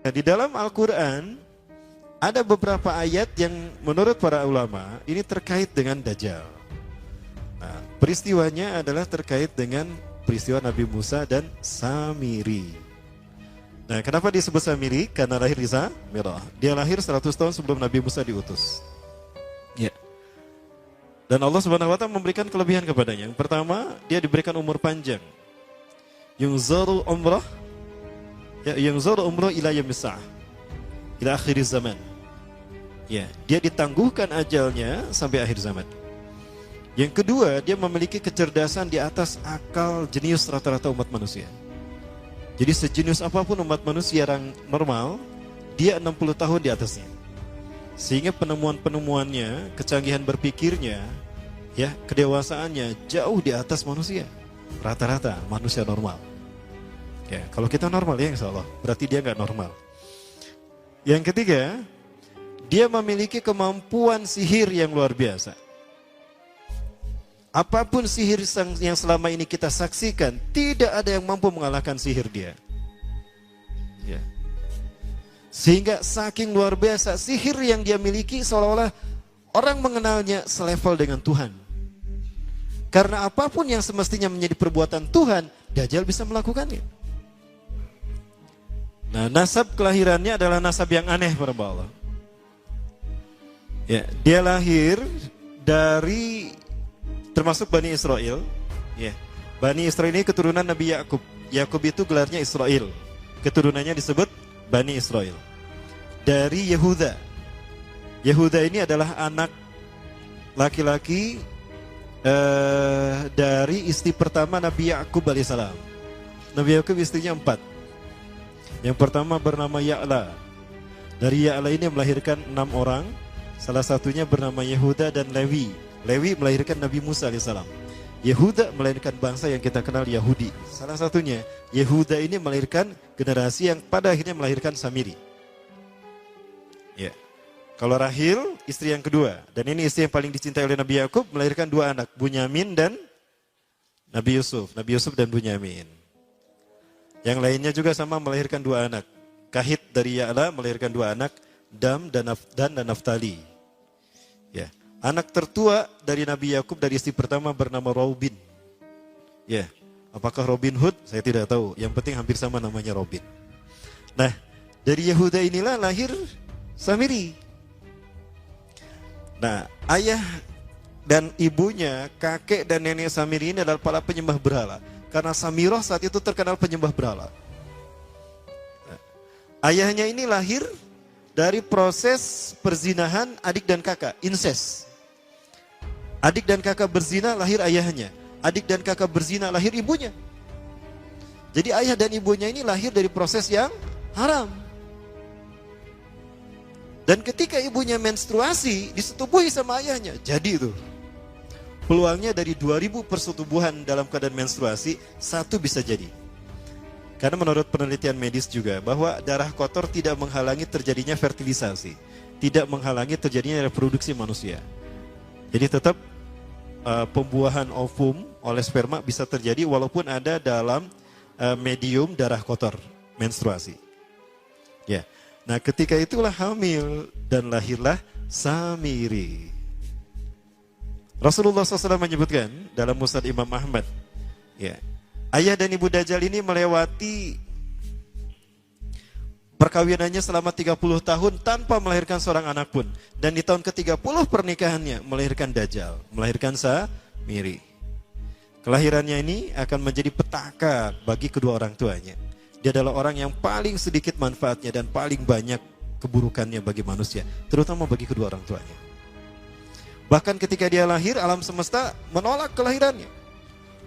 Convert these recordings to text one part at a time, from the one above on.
Nah, di dalam Al-Quran ada beberapa ayat yang menurut para ulama ini terkait dengan Dajjal. Nah, peristiwanya adalah terkait dengan peristiwa Nabi Musa dan Samiri. Nah, kenapa disebut Samiri? Karena lahir di Samirah. Dia lahir 100 tahun sebelum Nabi Musa diutus. Ya. Dan Allah Subhanahu wa taala memberikan kelebihan kepadanya. Yang pertama, dia diberikan umur panjang. Yunzaru umrah ila yaumis sa'ah. Ila akhir zaman. Ya, dia ditangguhkan ajalnya sampai akhir zaman. Yang kedua, dia memiliki kecerdasan di atas akal jenius rata-rata umat manusia. Jadi sejenius apapun umat manusia yang normal, dia 60 tahun di atasnya. Sehingga penemuan-penemuannya, kecanggihan berpikirnya, ya, kedewasaannya jauh di atas manusia. Rata-rata manusia normal. Ya, kalau kita normal ya insya Allah, berarti dia nggak normal. Yang ketiga, dia memiliki kemampuan sihir yang luar biasa. Apapun sihir yang selama ini kita saksikan, tidak ada yang mampu mengalahkan sihir dia. Ya. Sehingga saking luar biasa sihir yang dia miliki seolah-olah orang mengenalnya selevel dengan Tuhan. Karena apapun yang semestinya menjadi perbuatan Tuhan, Dajjal bisa melakukannya. Nah, nasab kelahirannya adalah nasab yang aneh para Allah. Ya, dia lahir dari termasuk Bani Israel. Ya. Bani Israel ini keturunan Nabi Yakub. Yakub itu gelarnya Israel. Keturunannya disebut Bani Israel. Dari Yehuda. Yehuda ini adalah anak laki-laki dari istri pertama Nabi Yakub alaihissalam. Nabi Yakub istrinya 4. Yang pertama bernama Ya'la. Dari Ya'la ini melahirkan 6 orang. Salah satunya bernama Yehuda dan Lewi. Lewi melahirkan Nabi Musa alaihissalam. Yehuda melahirkan bangsa yang kita kenal Yahudi. Salah satunya Yehuda ini melahirkan generasi yang pada akhirnya melahirkan Samiri. Ya. Kalau Rahil istri yang kedua, dan ini istri yang paling dicintai oleh Nabi Yakub, melahirkan 2 anak, Bunyamin dan Nabi Yusuf. Nabi Yusuf dan Bunyamin. Yang lainnya juga sama melahirkan 2 anak. Kahit dari Ya'la melahirkan 2 anak, Dam dan Naftali. Ya. Anak tertua dari Nabi Yakub dari istri pertama bernama Robin. Ya, apakah Robin Hood? Saya tidak tahu. Yang penting hampir sama namanya Robin. Nah, dari Yehuda inilah lahir Samiri. Nah, ayah dan ibunya, kakek dan nenek Samiri ini adalah para penyembah berhala. Karena Samirah saat itu terkenal penyembah berhala. Nah, ayahnya ini lahir dari proses perzinahan adik dan kakak, incest. Adik dan kakak berzina lahir ayahnya. Adik dan kakak berzina lahir ibunya. Jadi ayah dan ibunya ini lahir dari proses yang haram. Dan ketika ibunya menstruasi, disetubuhi sama ayahnya. Jadi itu. Peluangnya dari 2000 persetubuhan dalam keadaan menstruasi, 1 bisa jadi. Karena menurut penelitian medis juga, bahwa darah kotor tidak menghalangi terjadinya fertilisasi. Tidak menghalangi terjadinya reproduksi manusia. Jadi tetap pembuahan ovum oleh sperma bisa terjadi walaupun ada dalam medium darah kotor, menstruasi. Ya. Nah, ketika itulah hamil dan lahirlah Samiri. Rasulullah SAW menyebutkan dalam Musnad Imam Ahmad, ya, ayah dan ibu Dajjal ini melewati perkawinannya selama 30 tahun tanpa melahirkan seorang anak pun. Dan di tahun ke-30 pernikahannya melahirkan Dajjal, melahirkan Samiri. Kelahirannya ini akan menjadi petaka bagi kedua orang tuanya. Dia adalah orang yang paling sedikit manfaatnya dan paling banyak keburukannya bagi manusia, terutama bagi kedua orang tuanya. Bahkan ketika dia lahir, alam semesta menolak kelahirannya.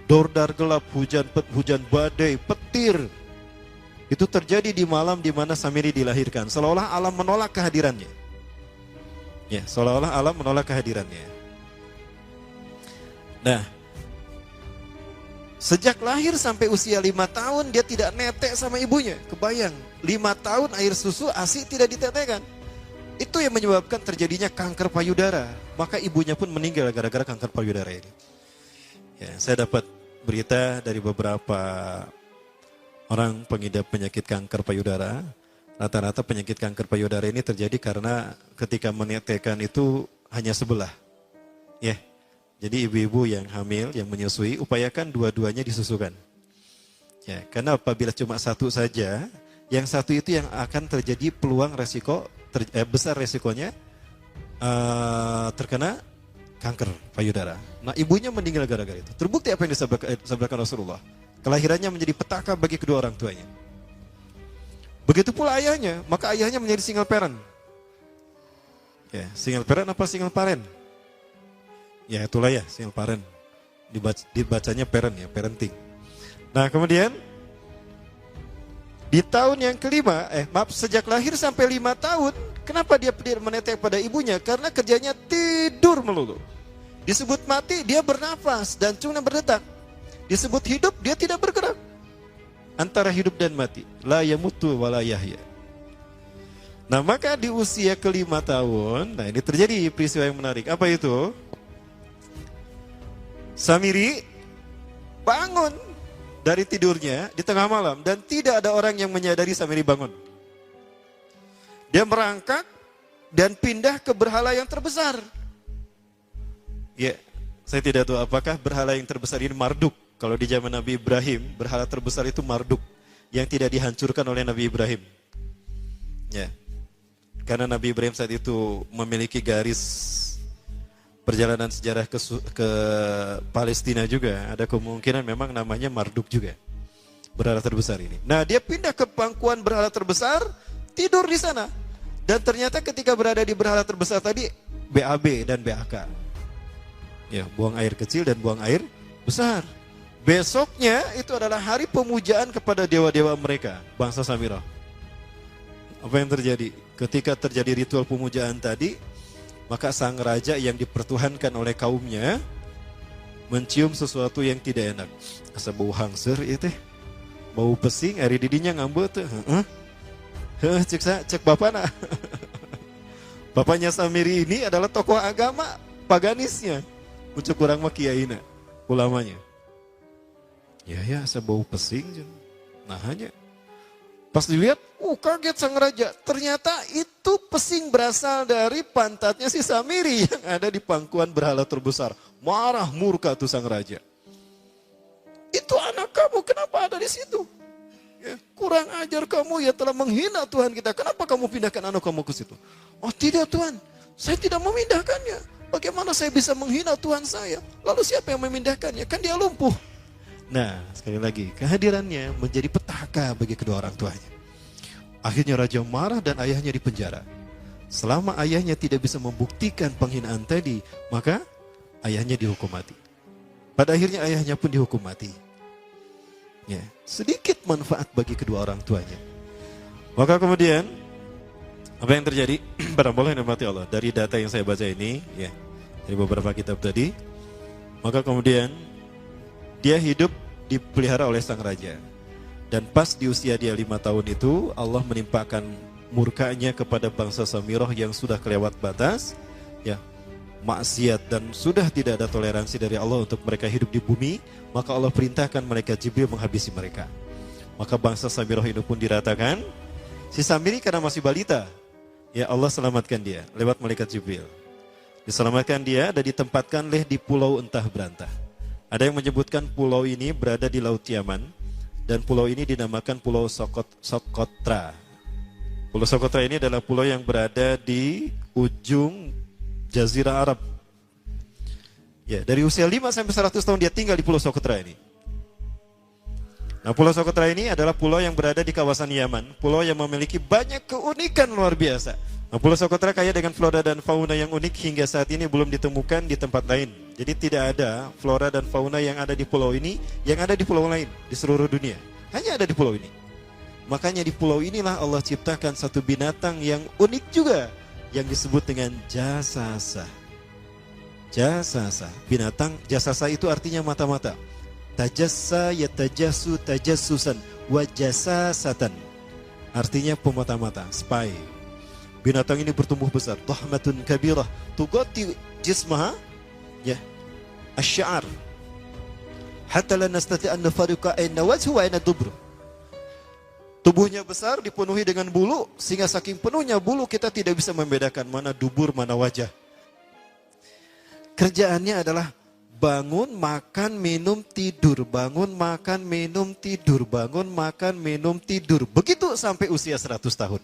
Dordar gelap, hujan badai, petir. Itu terjadi di malam di mana Samiri dilahirkan. Seolah-olah alam menolak kehadirannya. Ya, seolah-olah alam menolak kehadirannya. Nah, sejak lahir sampai usia 5 tahun dia tidak netek sama ibunya. Kebayang, 5 tahun air susu ASI tidak ditetekkan. Itu yang menyebabkan terjadinya kanker payudara. Maka ibunya pun meninggal gara-gara kanker payudara ini. Ya, saya dapat berita dari beberapa orang pengidap penyakit kanker payudara Rata-rata penyakit kanker payudara ini terjadi karena ketika menetekkan itu hanya sebelah. Ya. Jadi ibu-ibu yang hamil, yang menyusui, upayakan dua-duanya disusukan. Ya, karena apabila cuma satu saja, yang satu itu yang akan terjadi peluang resiko besar resikonya terkena kanker payudara. Nah, ibunya meninggal gara-gara itu. Terbukti apa yang disabdakan Rasulullah. Kelahirannya menjadi petaka bagi kedua orang tuanya. Begitu pula ayahnya, maka ayahnya menjadi single parent. Ya, single parent apa single parent? Ya, itulah ya, single parent. Dibacanya parent ya, parenting. Nah, kemudian di tahun yang kelima, sejak lahir sampai 5 tahun, kenapa dia tidak menetek pada ibunya? Karena kerjanya tidur melulu. Disebut mati, dia bernafas dan cuma berdetak. Disebut hidup, dia tidak bergerak. Antara hidup dan mati. La yamutu wa la yahya. Nah, maka di usia ke-5 tahun, nah ini terjadi peristiwa yang menarik. Apa itu? Samiri bangun dari tidurnya di tengah malam dan tidak ada orang yang menyadari Samiri bangun. Dia merangkak dan pindah ke berhala yang terbesar. Ya, saya tidak tahu apakah berhala yang terbesar ini Marduk. Kalau di zaman Nabi Ibrahim, berhala terbesar itu Marduk yang tidak dihancurkan oleh Nabi Ibrahim. Ya. Karena Nabi Ibrahim saat itu memiliki garis perjalanan sejarah ke Palestina juga. Ada kemungkinan memang namanya Marduk juga. Berhala terbesar ini. Nah, dia pindah ke pangkuan berhala terbesar, tidur di sana. Dan ternyata ketika berada di berhala terbesar tadi, BAB dan BAK. Ya, buang air kecil dan buang air besar. Besoknya itu adalah hari pemujaan kepada dewa-dewa mereka, bangsa Samirah. Apa yang terjadi? Ketika terjadi ritual pemujaan tadi, maka sang raja yang dipertuhankan oleh kaumnya mencium sesuatu yang tidak enak. Asa bau hangser itu, bau pesing, ari didinya ngambut tuh. Cek bapak nak. Bapaknya Samiri ini adalah tokoh agama paganisnya. Ucap kurang mah kiaina, ulamanya. Ya, asa bau pesing. Nah hanya. Pas dilihat, kaget sang raja. Ternyata itu pesing berasal dari pantatnya si Samiri yang ada di pangkuan berhala terbesar. Marah murka tuh sang raja. Itu anak kamu, kenapa ada di situ? Ya, kurang ajar kamu, ya telah menghina Tuhan kita. Kenapa kamu pindahkan anak kamu ke situ? Oh tidak Tuhan, saya tidak memindahkannya. Bagaimana saya bisa menghina Tuhan saya? Lalu siapa yang memindahkannya? Kan dia lumpuh. Nah, sekali lagi, kehadirannya menjadi petaka bagi kedua orang tuanya. Akhirnya raja marah dan ayahnya dipenjara. Selama ayahnya tidak bisa membuktikan penghinaan tadi, maka ayahnya dihukum mati. Pada akhirnya ayahnya pun dihukum mati. Ya, sedikit manfaat bagi kedua orang tuanya. Maka kemudian, apa yang terjadi? Para boleh nikmati Allah. Dari data yang saya baca ini, ya, dari beberapa kitab tadi, maka kemudian dia hidup dipelihara oleh sang raja. Dan pas di usia dia 5 tahun itu, Allah menimpakan murkanya kepada bangsa Samirah yang sudah kelewat batas, ya, maksiat dan sudah tidak ada toleransi dari Allah untuk mereka hidup di bumi, maka Allah perintahkan malaikat Jibril menghabisi mereka. Maka bangsa Samirah ini pun diratakan. Si Samiri karena masih balita, ya Allah selamatkan dia lewat malaikat Jibril. Diselamatkan dia dan ditempatkan di pulau entah berantah. Ada yang menyebutkan pulau ini berada di Laut Yaman dan pulau ini dinamakan Pulau Socotra. Pulau Socotra ini adalah pulau yang berada di ujung Jazirah Arab. Ya, dari usia 5 sampai 100 tahun dia tinggal di Pulau Socotra ini. Nah, Pulau Socotra ini adalah pulau yang berada di kawasan Yaman, pulau yang memiliki banyak keunikan luar biasa. Nah, Pulau Socotra kaya dengan flora dan fauna yang unik hingga saat ini belum ditemukan di tempat lain. Jadi tidak ada flora dan fauna yang ada di pulau ini, yang ada di pulau lain di seluruh dunia. Hanya ada di pulau ini. Makanya di pulau inilah Allah ciptakan satu binatang yang unik juga, yang disebut dengan jasasa. Jasasa, binatang jasasa itu artinya mata-mata. Tajassa yatajassu tajassusan wa jasasatan. Artinya pemata-mata, spy. Binatang ini bertumbuh besar, dhahmatun kabirah, tugati jismaha, ya, asy-sya'r. Hatta la nastati an nafariqa ayna wajhu wa ayna dubru. Tubuhnya besar, dipenuhi dengan bulu, sehingga saking penuhnya bulu kita tidak bisa membedakan mana dubur, mana wajah. Kerjaannya adalah bangun, makan, minum, tidur. Bangun, makan, minum, tidur. Bangun, makan, minum, tidur. Begitu sampai usia 100 tahun.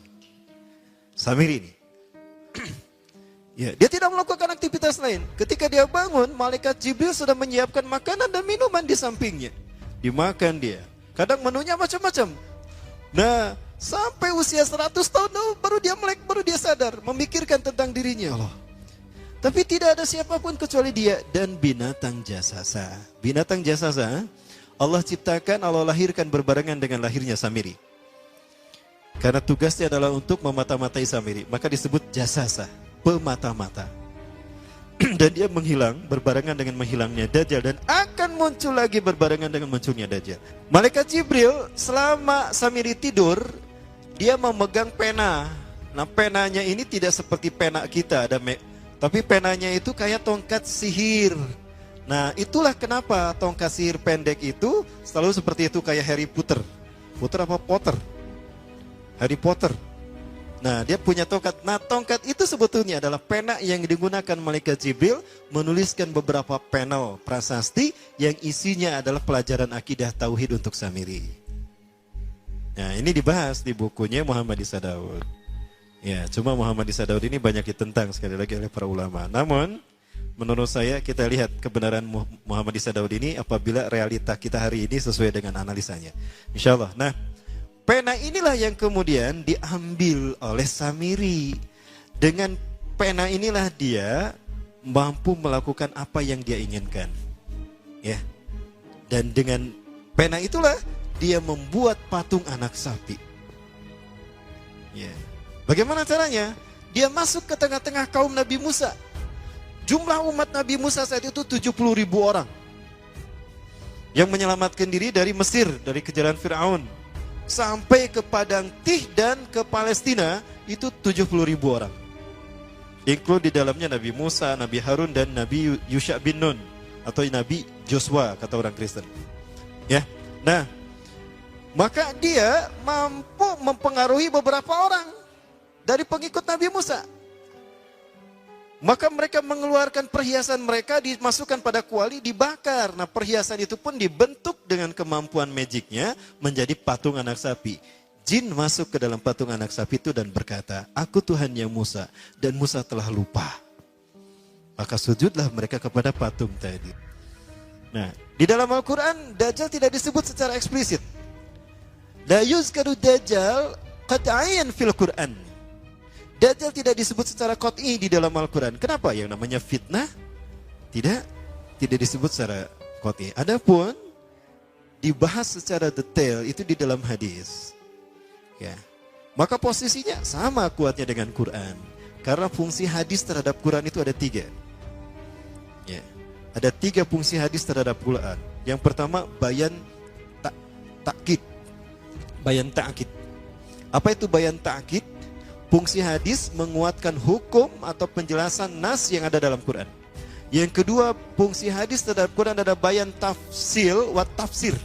Samiri ini. Ya, dia tidak melakukan aktivitas lain. Ketika dia bangun, malaikat Jibril sudah menyiapkan makanan dan minuman di sampingnya. Dimakan dia. Kadang menunya macam-macam. Nah, sampai usia 100 tahun baru dia melek, baru dia sadar. Memikirkan tentang dirinya. Allah. Tapi tidak ada siapapun kecuali dia dan binatang jasasa. Binatang jasasa, Allah ciptakan, Allah lahirkan berbarengan dengan lahirnya Samiri. Karena tugasnya adalah untuk memata-matai Samiri, maka disebut jasasa, pemata-mata. Dan dia menghilang berbarengan dengan menghilangnya Dajjal dan akan muncul lagi berbarengan dengan munculnya Dajjal. Malaikat Jibril selama Samiri tidur, dia memegang pena. Nah, penanya ini tidak seperti pena kita, tapi penanya itu kayak tongkat sihir. Nah, itulah kenapa tongkat sihir pendek itu selalu seperti itu, kayak Harry Potter. Potter apa Potter? Harry Potter. Nah, dia punya tongkat. Nah, tongkat itu sebetulnya adalah pena yang digunakan malaikat Jibril menuliskan beberapa panel prasasti yang isinya adalah pelajaran akidah tauhid untuk Samiri. Nah, ini dibahas di bukunya Muhammad Isa Daud. Ya, cuma Muhammad Isa Daud ini banyak ditentang sekali lagi oleh para ulama. Namun, menurut saya kita lihat kebenaran Muhammad Isa Daud ini apabila realita kita hari ini sesuai dengan analisanya. Insya Allah. Nah, pena inilah yang kemudian diambil oleh Samiri. Dengan pena inilah dia mampu melakukan apa yang dia inginkan. Ya. Dan dengan pena itulah dia membuat patung anak sapi. Ya. Bagaimana caranya? Dia masuk ke tengah-tengah kaum Nabi Musa. Jumlah umat Nabi Musa saat itu 70.000 orang. Yang menyelamatkan diri dari Mesir, dari kejaran Fir'aun. Sampai ke Padang Tih dan ke Palestina, itu 70.000 orang. Include di dalamnya Nabi Musa, Nabi Harun, dan Nabi Yusha bin Nun. Atau Nabi Joshua, kata orang Kristen. Ya, nah, maka dia mampu mempengaruhi beberapa orang dari pengikut Nabi Musa. Maka mereka mengeluarkan perhiasan mereka, dimasukkan pada kuali, dibakar. Nah, perhiasan itu pun dibentuk dengan kemampuan magicnya menjadi patung anak sapi. Jin masuk ke dalam patung anak sapi itu dan berkata, "Aku Tuhannya Musa." Dan Musa telah lupa. Maka sujudlah mereka kepada patung tadi. Nah, di dalam Al-Quran, Dajjal tidak disebut secara eksplisit. La yuzkaru Dajjal qat'ayan fil Quran. Dajjal tidak disebut secara qat'i di dalam Al-Quran. Kenapa? Yang namanya fitnah tidak disebut secara qat'i. Adapun dibahas secara detail itu di dalam hadis. Ya. Maka posisinya sama kuatnya dengan Quran. Karena fungsi hadis terhadap Quran itu ada 3. Ya. Ada 3 fungsi hadis terhadap Quran. Yang pertama bayan ta'kid. Bayan ta'kid. Apa itu bayan ta'kid? Fungsi hadis menguatkan hukum atau penjelasan nas yang ada dalam Quran. Yang kedua, fungsi hadis terhadap Quran adalah bayan tafsil wa tafsir.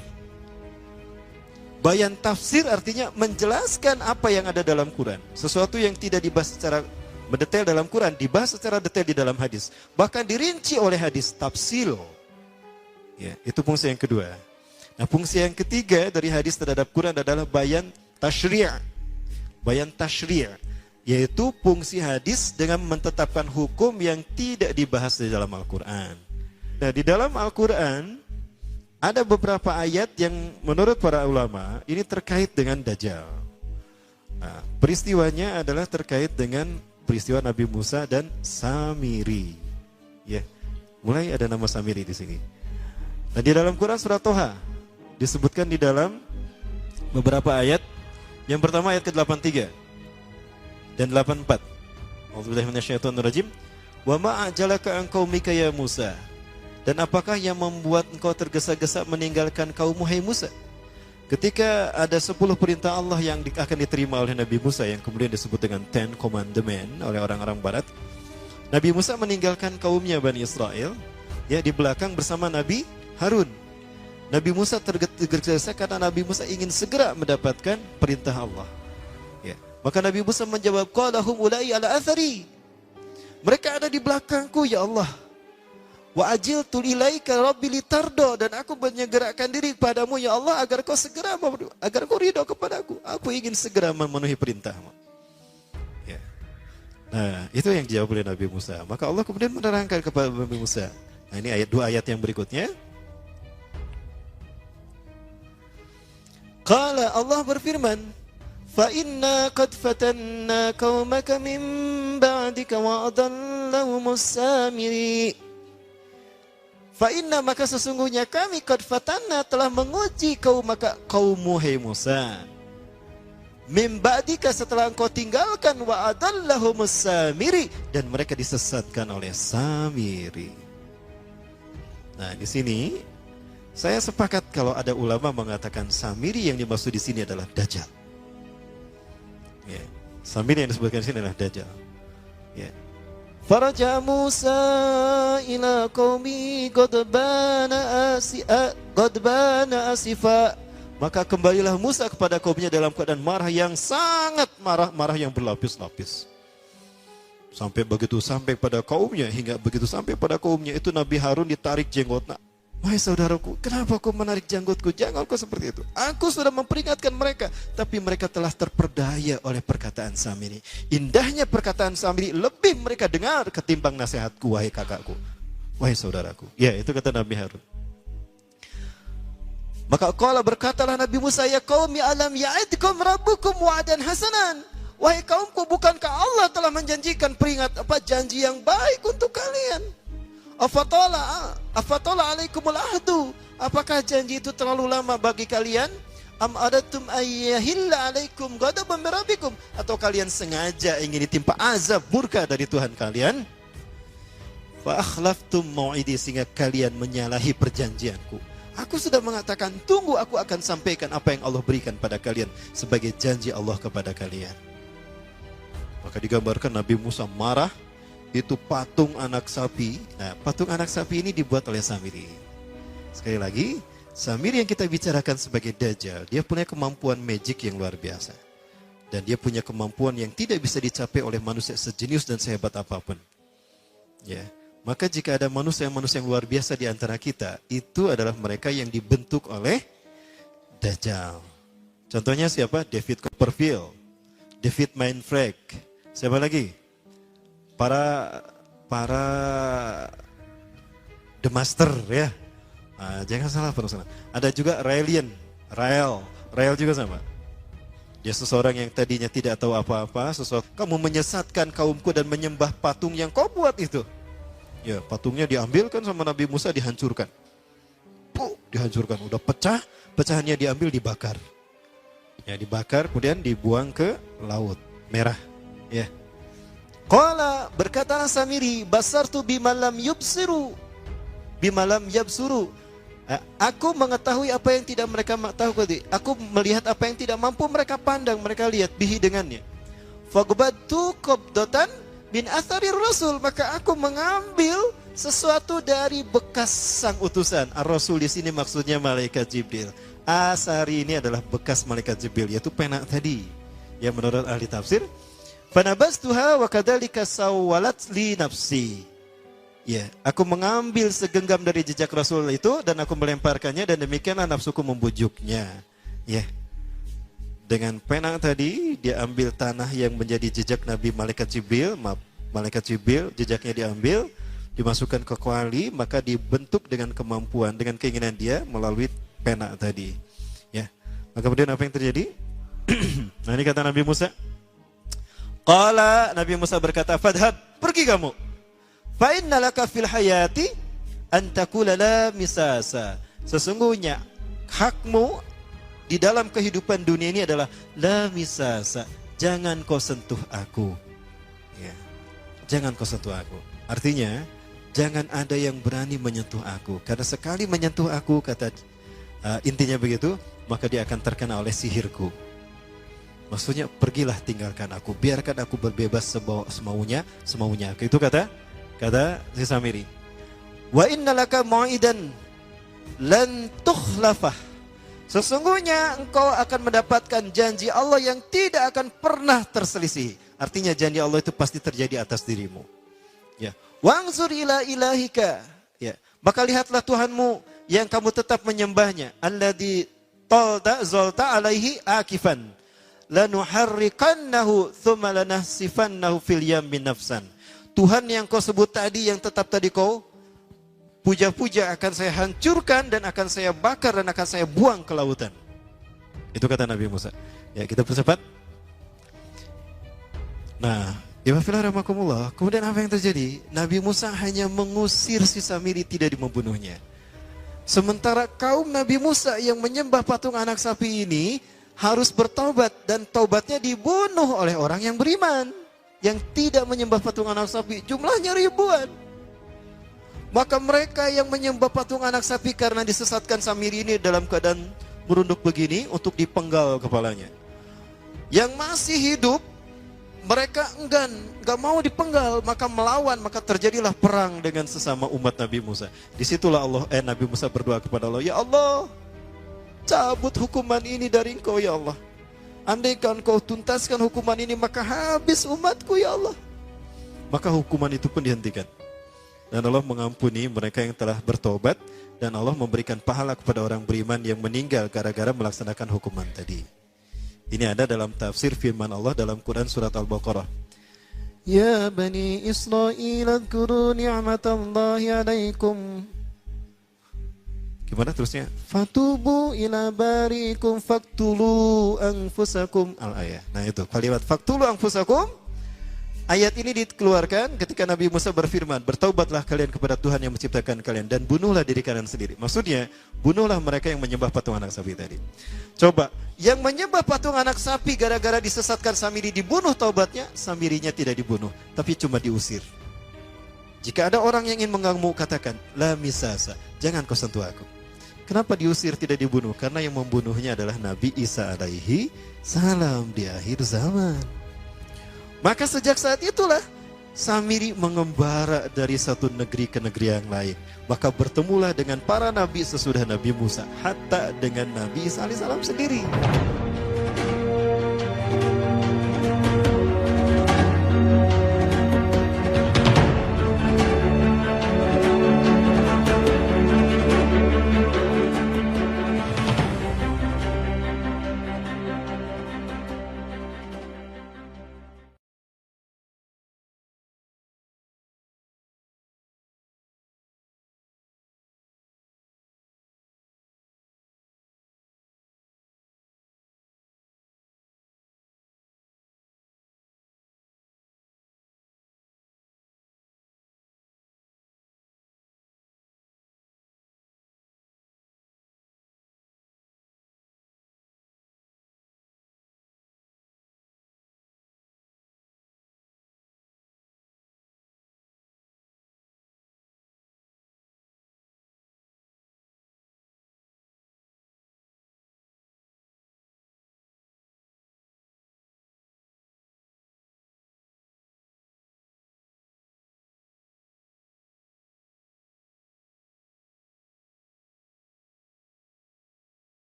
Bayan tafsir artinya menjelaskan apa yang ada dalam Quran. Sesuatu yang tidak dibahas secara mendetail dalam Quran, dibahas secara detail di dalam hadis. Bahkan dirinci oleh hadis, tafsil. Ya, itu fungsi yang kedua. Nah, fungsi yang ketiga dari hadis terhadap Quran adalah bayan tasyri'. Bayan tasyri'. Yaitu fungsi hadis dengan menetapkan hukum yang tidak dibahas di dalam Al-Quran. Nah, di dalam Al-Quran ada beberapa ayat yang menurut para ulama ini terkait dengan Dajjal. Nah, peristiwanya adalah terkait dengan peristiwa Nabi Musa dan Samiri. Ya, mulai ada nama Samiri di sini. Nah, di dalam Quran surat Toha disebutkan di dalam beberapa ayat. Yang pertama ayat ke-83. Dan 84. A'udzubillahi minasyaitonirrajim. Wa ma ajalaka an qaumika ya Musa. Dan apakah yang membuat engkau tergesa-gesa meninggalkan kaummu hai Musa? Ketika ada 10 perintah Allah yang akan diterima oleh Nabi Musa yang kemudian disebut dengan 10 Commandment oleh orang-orang barat. Nabi Musa meninggalkan kaumnya Bani Israel ya di belakang bersama Nabi Harun. Nabi Musa tergesa-gesa karena Nabi Musa ingin segera mendapatkan perintah Allah. Ya. Maka Nabi Musa menjawab, qala hum ulai ala athari. Mereka ada di belakangku ya Allah. Wa ajiltu ilaika rabbi litardo, dan aku menyegerakan diri kepadamu ya Allah agar kau ridho kepadaku. Aku ingin segera memenuhi perintahmu. Ya. Nah, itu yang dijawab oleh Nabi Musa. Maka Allah kemudian menerangkan kepada Nabi Musa. Nah, ini dua ayat yang berikutnya. Qala, Allah berfirman, fa inna qad fatanna qaumaka min ba'dika wa adallahumus samiri. Fa inna, maka sesungguhnya kami qad fatanna, telah menguji kaummu hai Musa. Min ba'dika, setelah engkau tinggalkan, wa adallahumus samiri, dan mereka disesatkan oleh Samiri. Nah, di sini saya sepakat kalau ada ulama mengatakan Samiri yang dimaksud di sini adalah Dajjal. Ya, Samiri yang disebutkan di sini adalah Dajjal. Ya. Faraja Musa ila qaumi ghadbana asifa. Maka kembalilah Musa kepada kaumnya dalam keadaan marah yang sangat marah, marah yang berlapis-lapis. Sampai pada kaumnya, hingga begitu sampai pada kaumnya itu Nabi Harun ditarik jenggotnya. Wahai saudaraku, kenapa kau menarik jenggotku? Jangan kau seperti itu. Aku sudah memperingatkan mereka, tapi mereka telah terperdaya oleh perkataan Samiri. Indahnya perkataan Samiri lebih mereka dengar ketimbang nasihatku, wahai kakakku, wahai saudaraku. Ya, itu kata Nabi Harun. Maka qala, berkatalah Nabi Musa, ya qaumi alam ya'idkum rabbukum wa'dan hasanan. Wahai kaumku, bukankah Allah telah menjanjikan janji yang baik untuk kalian? Afatola alaikumul ahdu. Apakah janji itu terlalu lama bagi kalian? Am adatum ayyahilla alaikum ghadaban min rabbikum. Atau kalian sengaja ingin ditimpa azab murka dari Tuhan kalian? Fa akhlaftum mau'idi, sehingga kalian menyalahi perjanjianku. Aku sudah mengatakan, tunggu, aku akan sampaikan apa yang Allah berikan pada kalian sebagai janji Allah kepada kalian. Maka digambarkan Nabi Musa marah. Itu patung anak sapi. Nah, patung anak sapi ini dibuat oleh Samiri. Sekali lagi, Samiri yang kita bicarakan sebagai Dajjal, dia punya kemampuan magic yang luar biasa. Dan dia punya kemampuan yang tidak bisa dicapai oleh manusia sejenius dan sehebat apapun. Ya. Maka jika ada manusia-manusia yang luar biasa di antara kita, itu adalah mereka yang dibentuk oleh Dajjal. Contohnya siapa? David Copperfield, David Mindfreak. Siapa lagi? Para The Master ya. Nah, jangan salah penulisan. Ada juga Rael juga sama. Dia seseorang yang tadinya tidak tahu apa-apa, kamu menyesatkan kaumku dan menyembah patung yang kau buat itu. Ya, patungnya diambilkan sama Nabi Musa, dihancurkan. Dihancurkan, udah pecah, pecahannya diambil, dibakar. Ya, dibakar kemudian dibuang ke Laut Merah. Ya. Qala, berkatalah Samiri, basartu bimalam yubsuru, bimalam yabsuru. Aku mengetahui apa yang tidak mereka tahu. Aku melihat apa yang tidak mampu mereka pandang, mereka lihat bihi dengannya. Fagbatu qabdatan bin athari rasul, maka aku mengambil sesuatu dari bekas sang utusan. Ar-Rasul di sini maksudnya malaikat Jibril. Asari ini adalah bekas malaikat Jibril, yaitu pena tadi. Yang menurut ahli tafsir, fanabastuha wa kadzalika sawwalat li nafsi. Ya, aku mengambil segenggam dari jejak Rasul itu dan aku melemparkannya, dan demikianlah nafsuku membujuknya. Ya. Dengan pena tadi dia ambil tanah yang menjadi jejak Nabi malaikat Jibril, jejaknya diambil, dimasukkan ke kuali, maka dibentuk dengan kemampuan, dengan keinginan dia melalui pena tadi. Ya. Maka kemudian apa yang terjadi? Nah, ini kata Nabi Musa. Qala, Nabi Musa berkata, fadhab, pergi kamu. Fa innalaka fil hayati an taqula la misasa. Sesungguhnya hakmu di dalam kehidupan dunia ini adalah la misasa. Jangan kau sentuh aku. Ya. Jangan kau sentuh aku. Artinya, jangan ada yang berani menyentuh aku. Karena sekali menyentuh aku, kata intinya begitu, maka dia akan terkena oleh sihirku. Maksudnya, pergilah, tinggalkan aku, biarkan aku berbebas semaunya. Itu kata si Samiri. Wa innalaka mau'idan lan tukhlafah. Sesungguhnya engkau akan mendapatkan janji Allah yang tidak akan pernah terselisih. Artinya janji Allah itu pasti terjadi atas dirimu. Ya. Wangzur ila ilahika. Ya. Maka lihatlah Tuhanmu yang kamu tetap menyembahnya. Alladzi talda zalta alaihi akifan. Lanuharrikannahu thumma lanahsifannahu fil yammi nafsan. Tuhan yang kau sebut tadi, yang tetap tadi kau puja-puja, akan saya hancurkan dan akan saya bakar dan akan saya buang ke lautan. Itu kata Nabi Musa. Ya, kita percepat. Nah, Ibafillah rahmakumullah. Kemudian apa yang terjadi? Nabi Musa hanya mengusir si Samiri, tidak membunuhnya. Sementara kaum Nabi Musa yang menyembah patung anak sapi ini harus bertaubat, dan taubatnya dibunuh oleh orang yang beriman, yang tidak menyembah patung anak sapi. Jumlahnya ribuan. Maka mereka yang menyembah patung anak sapi karena disesatkan Samiri ini dalam keadaan merunduk begini untuk dipenggal kepalanya. Yang masih hidup, mereka enggan, gak mau dipenggal, maka melawan, maka terjadilah perang dengan sesama umat Nabi Musa. Disitulah Nabi Musa berdoa kepada Allah, ya Allah, cabut hukuman ini dari engkau ya Allah. Andaikan kau tuntaskan hukuman ini, maka habis umatku ya Allah. Maka hukuman itu pun dihentikan. Dan Allah mengampuni mereka yang telah bertobat, dan Allah memberikan pahala kepada orang beriman yang meninggal gara-gara melaksanakan hukuman tadi. Ini ada dalam tafsir firman Allah dalam Quran surat Al-Baqarah. Ya Bani Israel, adhkuru ni'matallahi alaikum. Gimana terusnya? Fatubu ila barikum faktulu anfusakum. Al-ayah. Nah itu kalimat faktulu anfusakum. Ayat ini dikeluarkan ketika Nabi Musa berfirman, bertaubatlah kalian kepada Tuhan yang menciptakan kalian dan bunuhlah diri kalian sendiri. Maksudnya, bunuhlah mereka yang menyembah patung anak sapi tadi. Coba, yang menyembah patung anak sapi gara-gara disesatkan Samiri dibunuh taubatnya, Samirinya tidak dibunuh, tapi cuma diusir. Jika ada orang yang ingin mengganggu, katakan, la misasa, jangan kau sentuh aku. Kenapa diusir tidak dibunuh? Karena yang membunuhnya adalah Nabi Isa alaihi salam di akhir zaman. Maka sejak saat itulah Samiri mengembara dari satu negeri ke negeri yang lain. Maka bertemulah dengan para nabi sesudah Nabi Musa, hatta dengan Nabi Isa alaihissalam sendiri.